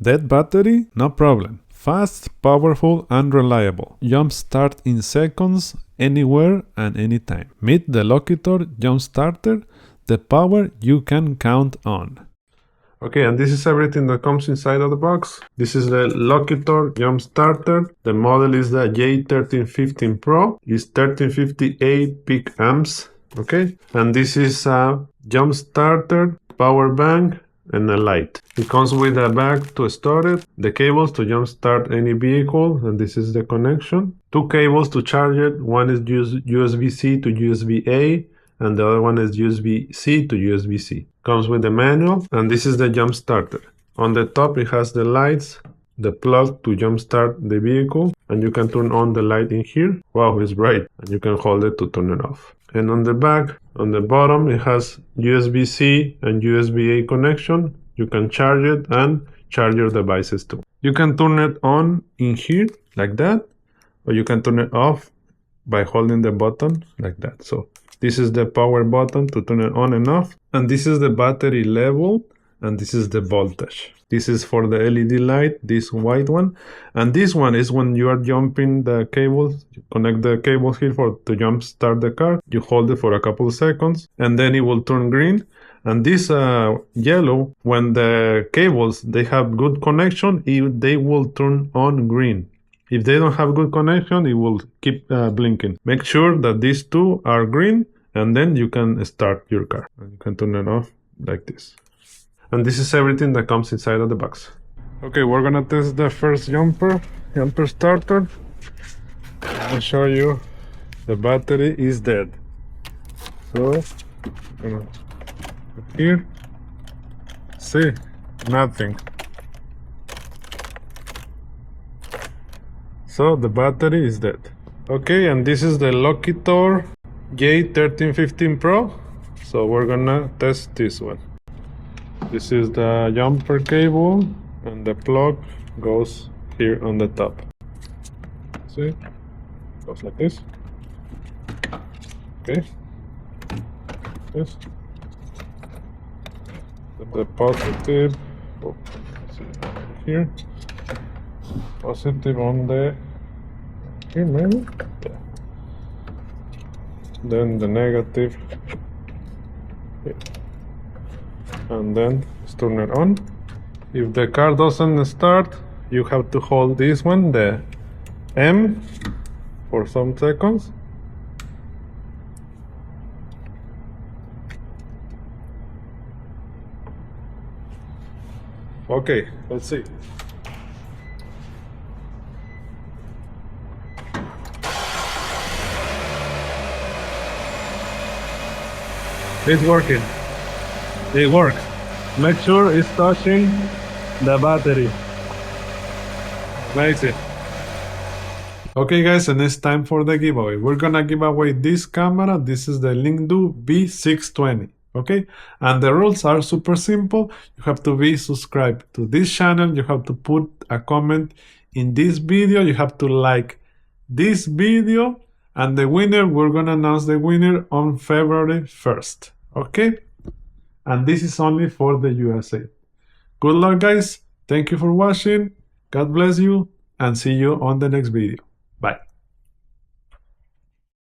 Dead battery? No problem. Fast, powerful, and reliable. Jump start in seconds, anywhere and anytime. Meet the Lokithor Jump Starter, the power you can count on. Okay, and this is everything that comes inside of the box. This is the Lokithor Jump Starter. The model is the J1350 PRO. It's 1358 peak amps. Okay, and this is a jump starter, power bank, and a light. It comes with a bag to store it, the cables to jump start any vehicle, and this is the connection. Two cables to charge it. One is USB-C to USB-A, and the other one is USB-C to USB-C. Comes with the manual, and this is the jump starter. On the top it has the lights, the plug to jump start the vehicle, and you can turn on the light in here. Wow, it's bright, and you can hold it to turn it off. And on the back, on the bottom, it has USB-C and USB-A connection. You can charge it and charge your devices too. You can turn it on in here like that, or you can turn it off by holding the button like that. So this is the power button to turn it on and off, and this is the battery level, and this is the voltage. This is for the LED light, this white one, and this one is when you are jumping the cables. You connect the cables here to jump start the car. You hold it for a couple of seconds, and then it will turn green. And this yellow, when the cables they have good connection, they will turn on green. If they don't have good connection, it will keep blinking. Make sure that these two are green, and then you can start your car. And you can turn it off like this. And this is everything that comes inside of the box. Okay, we're gonna test the first jumper starter. I'll show you the battery is dead. So, I'm gonna put here. See, nothing. So the battery is dead. Okay, and this is the Lokithor J1350 PRO. So we're gonna test this one. This is the jumper cable, and the plug goes here on the top. See? Goes like this. Okay. This. The positive. Oh, here. Positive on the here, maybe? Yeah. Then the negative here. And then turn it on. If the car doesn't start, you have to hold this one, the M, for some seconds. Okay, let's see. It's working. It works. Make sure it's touching the battery. Amazing. Okay guys, and it's time for the giveaway. We're gonna give away this camera. This is the Lingdu B620. Okay, and the rules are super simple. You have to be subscribed to this channel. You have to put a comment in this video. You have to like this video, and the winner, we're gonna announce the winner on February 1st. Okay, and this is only for the USA. Good luck guys. Thank you for watching. God bless you, and see you on the next video. Bye.